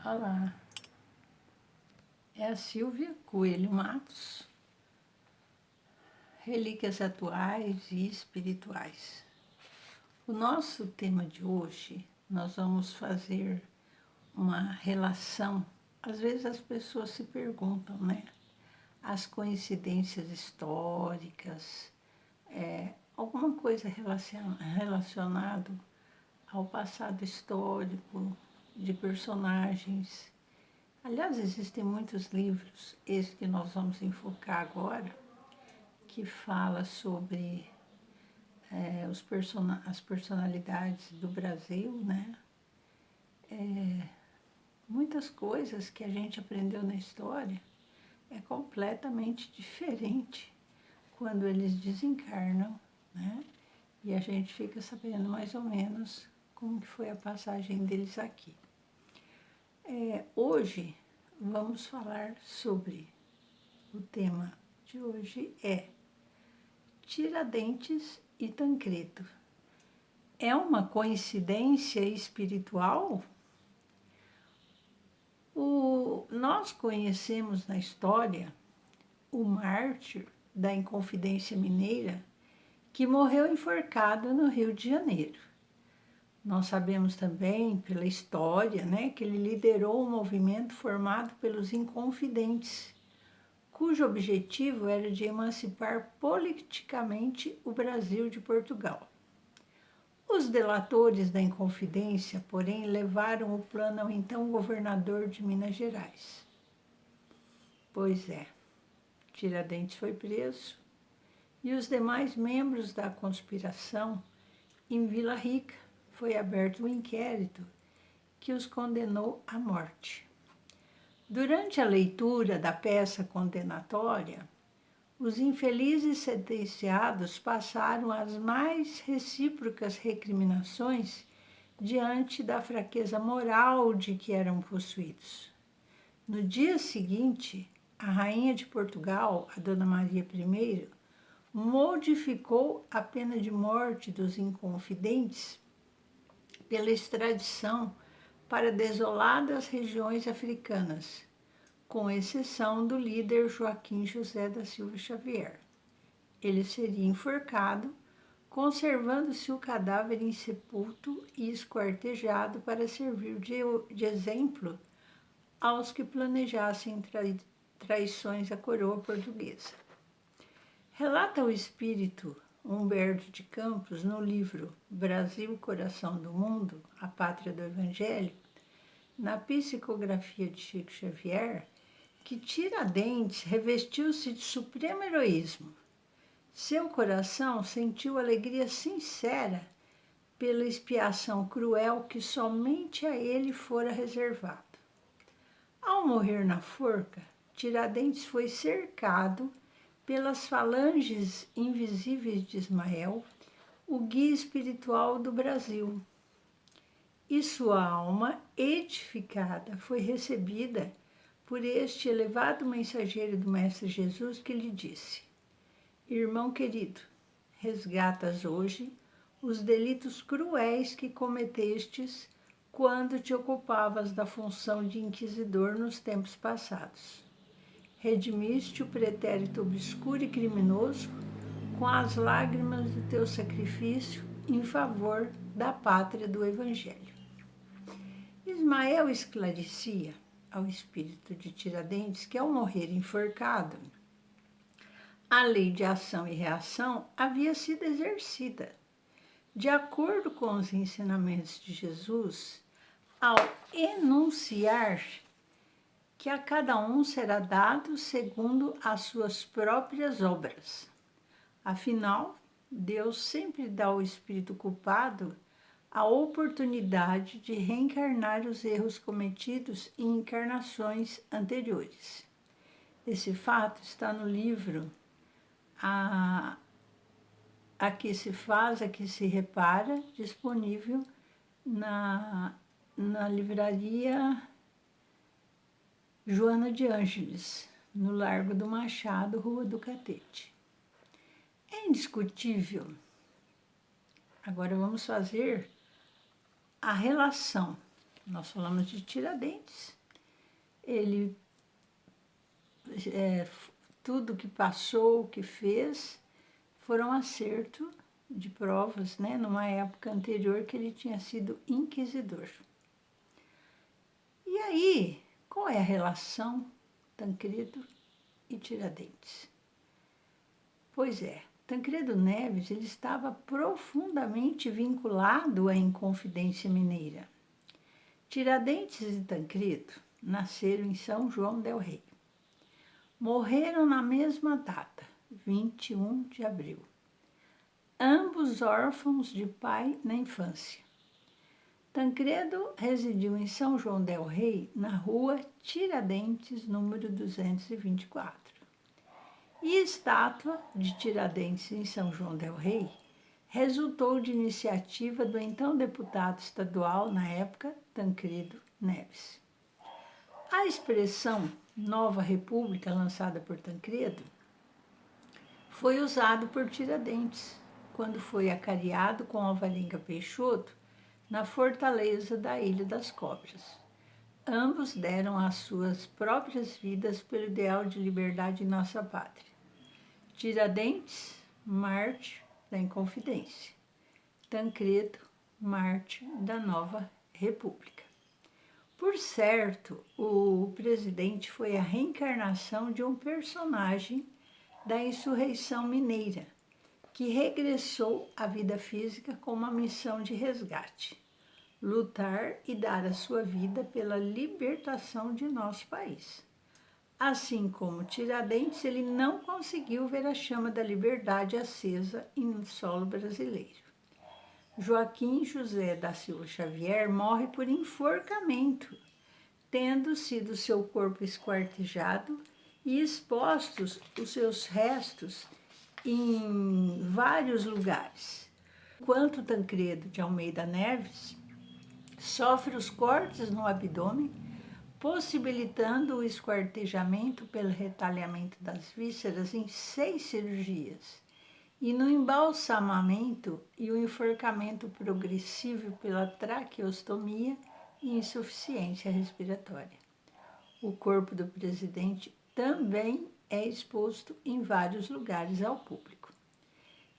Olá, é a Silvia Coelho Matos, Relíquias Atuais e Espirituais. O nosso tema de hoje, nós vamos fazer uma relação. Às vezes as pessoas se perguntam, né? As coincidências históricas, alguma coisa relacionada ao passado histórico de personagens. Aliás, existem muitos livros, esse que nós vamos enfocar agora, que fala sobre as personalidades do Brasil, né? Muitas coisas que a gente aprendeu na história é completamente diferente quando eles desencarnam, né? E a gente fica sabendo mais ou menos como que foi a passagem deles aqui. Hoje vamos falar sobre, o tema de hoje é Tiradentes e Tancredo. É uma coincidência espiritual? Nós conhecemos na história o mártir da Inconfidência Mineira que morreu enforcado no Rio de Janeiro. Nós sabemos também, pela história, né, que ele liderou um movimento formado pelos Inconfidentes, cujo objetivo era de emancipar politicamente o Brasil de Portugal. Os delatores da Inconfidência, porém, levaram o plano ao então governador de Minas Gerais. Pois é, Tiradentes foi preso e os demais membros da conspiração, em Vila Rica, foi aberto um inquérito que os condenou à morte. Durante a leitura da peça condenatória, os infelizes sentenciados passaram as mais recíprocas recriminações diante da fraqueza moral de que eram possuídos. No dia seguinte, a rainha de Portugal, a Dona Maria I, modificou a pena de morte dos Inconfidentes pela extradição para desoladas regiões africanas, com exceção do líder Joaquim José da Silva Xavier. Ele seria enforcado, conservando-se o cadáver insepulto e esquartejado para servir de exemplo aos que planejassem traições à coroa portuguesa. Relata o espírito Humberto de Campos no livro Brasil, Coração do Mundo, a Pátria do Evangelho, na psicografia de Chico Xavier, que Tiradentes revestiu-se de supremo heroísmo. Seu coração sentiu alegria sincera pela expiação cruel que somente a ele fora reservado. Ao morrer na forca, Tiradentes foi cercado pelas falanges invisíveis de Ismael, o guia espiritual do Brasil. E sua alma edificada foi recebida por este elevado mensageiro do Mestre Jesus, que lhe disse: Irmão querido, resgatas hoje os delitos cruéis que cometestes quando te ocupavas da função de inquisidor nos tempos passados. Redimiste o pretérito obscuro e criminoso com as lágrimas do teu sacrifício em favor da pátria do Evangelho. Ismael esclarecia ao espírito de Tiradentes que, ao morrer enforcado, a lei de ação e reação havia sido exercida, de acordo com os ensinamentos de Jesus, ao enunciar que a cada um será dado segundo as suas próprias obras. Afinal, Deus sempre dá ao espírito culpado a oportunidade de reencarnar os erros cometidos em encarnações anteriores. Esse fato está no livro A que se faz, a que se repara, disponível na livraria Joana de Ângeles, no Largo do Machado, Rua do Catete. É indiscutível. Agora vamos fazer a relação Nós falamos de Tiradentes. Ele, tudo que passou, o que fez, foram acerto de provas, né, numa época anterior que ele tinha sido inquisidor. E aí, qual é a relação Tancredo e Tiradentes? Pois é, Tancredo Neves ele estava profundamente vinculado à Inconfidência Mineira. Tiradentes e Tancredo nasceram em São João del Rei. Morreram na mesma data, 21 de abril. Ambos órfãos de pai na infância. Tancredo residiu em São João del Rei, na rua Tiradentes, número 224. E a estátua de Tiradentes em São João del Rei resultou de iniciativa do então deputado estadual, na época, Tancredo Neves. A expressão Nova República, lançada por Tancredo, foi usado por Tiradentes, quando foi acariado com Alvarenga Peixoto na fortaleza da Ilha das Cobras. Ambos deram as suas próprias vidas pelo ideal de liberdade em nossa pátria. Tiradentes, mártir da Inconfidência. Tancredo, mártir da Nova República. Por certo, o presidente foi a reencarnação de um personagem da insurreição mineira, que regressou à vida física com uma missão de resgate, lutar e dar a sua vida pela libertação de nosso país. Assim como Tiradentes, ele não conseguiu ver a chama da liberdade acesa em solo brasileiro. Joaquim José da Silva Xavier morre por enforcamento, tendo sido seu corpo esquartejado e expostos os seus restos em vários lugares. Enquanto Tancredo de Almeida Neves sofre os cortes no abdômen, possibilitando o esquartejamento pelo retalhamento das vísceras em 6 cirurgias, e no embalsamamento e o enforcamento progressivo pela traqueostomia e insuficiência respiratória. O corpo do presidente também é exposto em vários lugares ao público.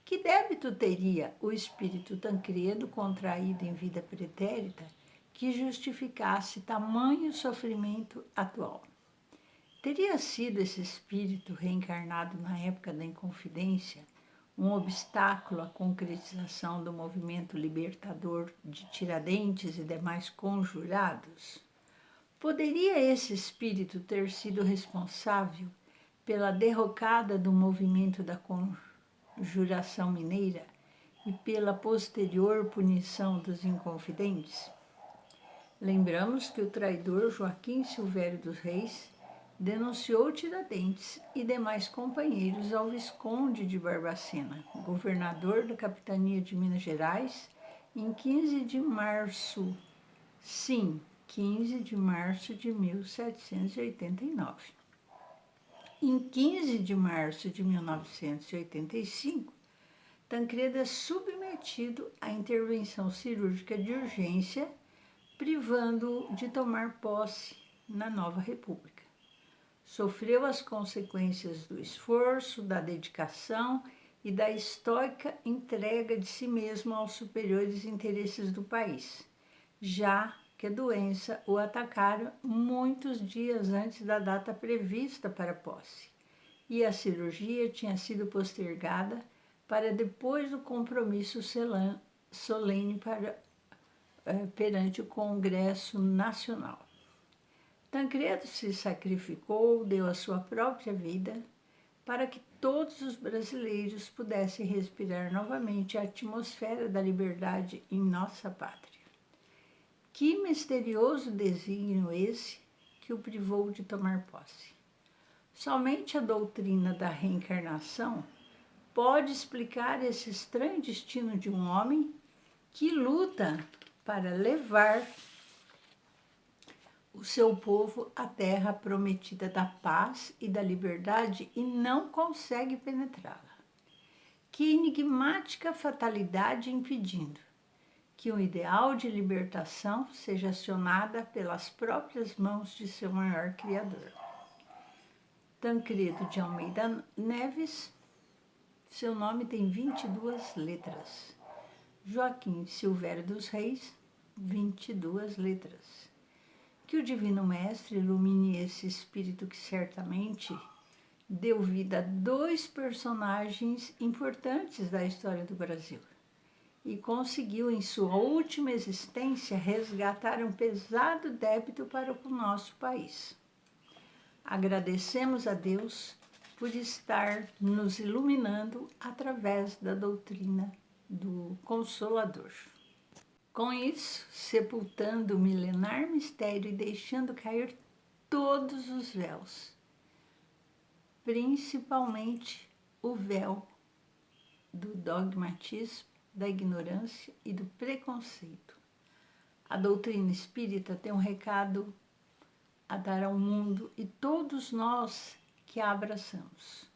Que débito teria o espírito Tancredo contraído em vida pretérita que justificasse tamanho sofrimento atual? Teria sido esse espírito reencarnado na época da Inconfidência um obstáculo à concretização do movimento libertador de Tiradentes e demais conjurados? Poderia esse espírito ter sido responsável pela derrocada do movimento da conjuração mineira e pela posterior punição dos inconfidentes? Lembramos que o traidor Joaquim Silvério dos Reis denunciou Tiradentes e demais companheiros ao Visconde de Barbacena, governador da capitania de Minas Gerais, em 15 de março, 15 de março de 1789. Em 15 de março de 1985, Tancredo é submetido à intervenção cirúrgica de urgência, privando-o de tomar posse na nova república. Sofreu as consequências do esforço, da dedicação e da estoica entrega de si mesmo aos superiores interesses do país, já que a doença o atacara muitos dias antes da data prevista para a posse, e a cirurgia tinha sido postergada para depois do compromisso solene perante o Congresso Nacional. Tancredo se sacrificou, deu a sua própria vida para que todos os brasileiros pudessem respirar novamente a atmosfera da liberdade em nossa pátria. Que misterioso desígnio esse que o privou de tomar posse. Somente a doutrina da reencarnação pode explicar esse estranho destino de um homem que luta para levar o seu povo à terra prometida da paz e da liberdade e não consegue penetrá-la. Que enigmática fatalidade impedindo, que o ideal de libertação seja acionada pelas próprias mãos de seu maior Criador. Tancredo de Almeida Neves, seu nome tem 22 letras. Joaquim Silvério dos Reis, 22 letras. Que o Divino Mestre ilumine esse espírito que certamente deu vida a 2 personagens importantes da história do Brasil e conseguiu, em sua última existência, resgatar um pesado débito para o nosso país. Agradecemos a Deus por estar nos iluminando através da doutrina do Consolador. Com isso, sepultando o milenar mistério e deixando cair todos os véus, principalmente o véu do dogmatismo, da ignorância e do preconceito. A doutrina espírita tem um recado a dar ao mundo e todos nós que a abraçamos.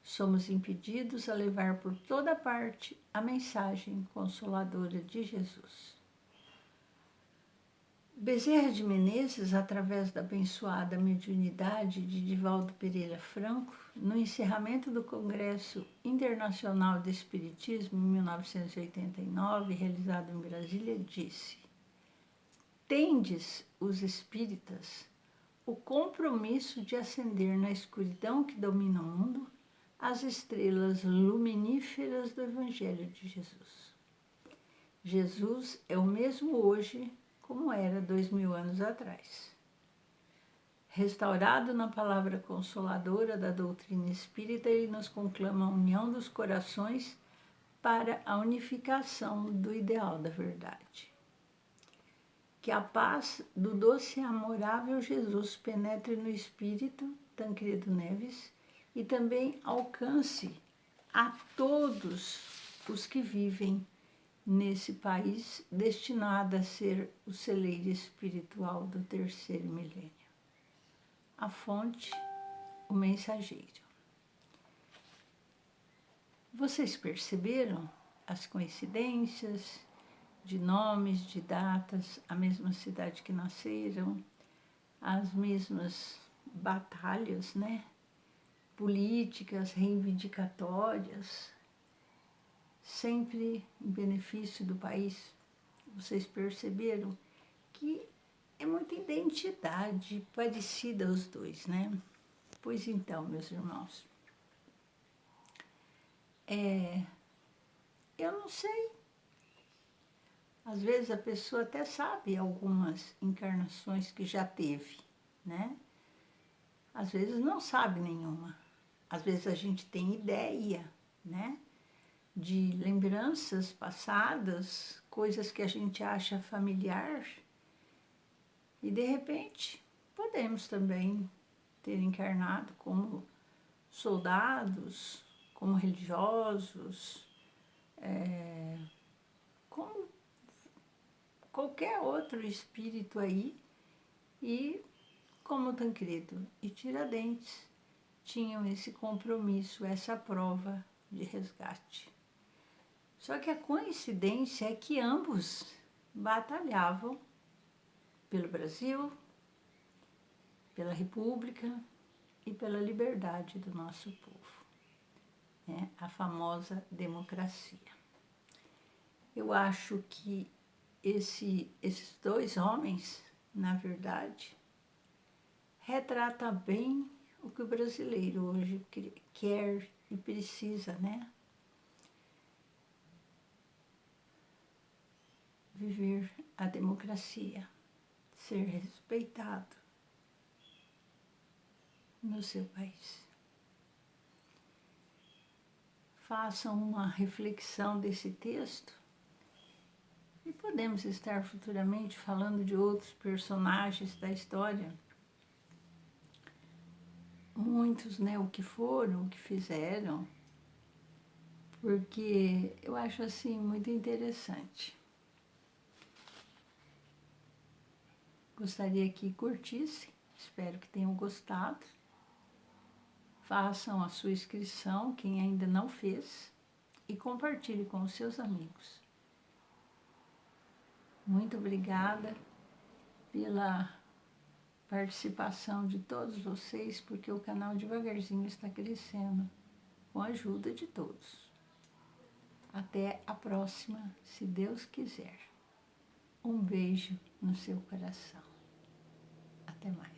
Somos impedidos a levar por toda parte a mensagem consoladora de Jesus. Bezerra de Menezes, através da abençoada mediunidade de Divaldo Pereira Franco, no encerramento do Congresso Internacional de Espiritismo, em 1989, realizado em Brasília, disse: tendes, os espíritas, o compromisso de acender na escuridão que domina o mundo as estrelas luminíferas do Evangelho de Jesus. Jesus é o mesmo hoje como era 2000 anos atrás. Restaurado na palavra consoladora da doutrina espírita, ele nos conclama a união dos corações para a unificação do ideal da verdade. Que a paz do doce e amorável Jesus penetre no espírito, Tancredo Neves, e também alcance a todos os que vivem nesse país destinado a ser o celeiro espiritual do terceiro milênio. A fonte, o mensageiro. Vocês perceberam as coincidências de nomes, de datas, a mesma cidade que nasceram, as mesmas batalhas, né? Políticas, reivindicatórias, sempre em benefício do país. Vocês perceberam que é muita identidade parecida aos dois, né? Pois então, meus irmãos, eu não sei. Às vezes a pessoa até sabe algumas encarnações que já teve, né? Às vezes não sabe nenhuma. Às vezes a gente tem ideia, né? De lembranças passadas, coisas que a gente acha familiar, e de repente podemos também ter encarnado como soldados, como religiosos, como qualquer outro espírito aí, e como Tancredo e Tiradentes tinham esse compromisso, essa prova de resgate. Só que a coincidência é que ambos batalhavam pelo Brasil, pela República e pela liberdade do nosso povo, né? A famosa democracia. Eu acho que esses 2 homens, na verdade, retratam bem o que o brasileiro hoje quer e precisa, né? Viver a democracia, ser respeitado no seu país. Façam uma reflexão desse texto e podemos estar futuramente falando de outros personagens da história. Muitos, né, o que foram, o que fizeram, porque eu acho assim muito interessante. Gostaria que curtissem, espero que tenham gostado. Façam a sua inscrição, quem ainda não fez, e compartilhe com os seus amigos. Muito obrigada pela participação de todos vocês, porque o canal devagarzinho está crescendo, com a ajuda de todos. Até a próxima, se Deus quiser. Um beijo no seu coração. Até mais.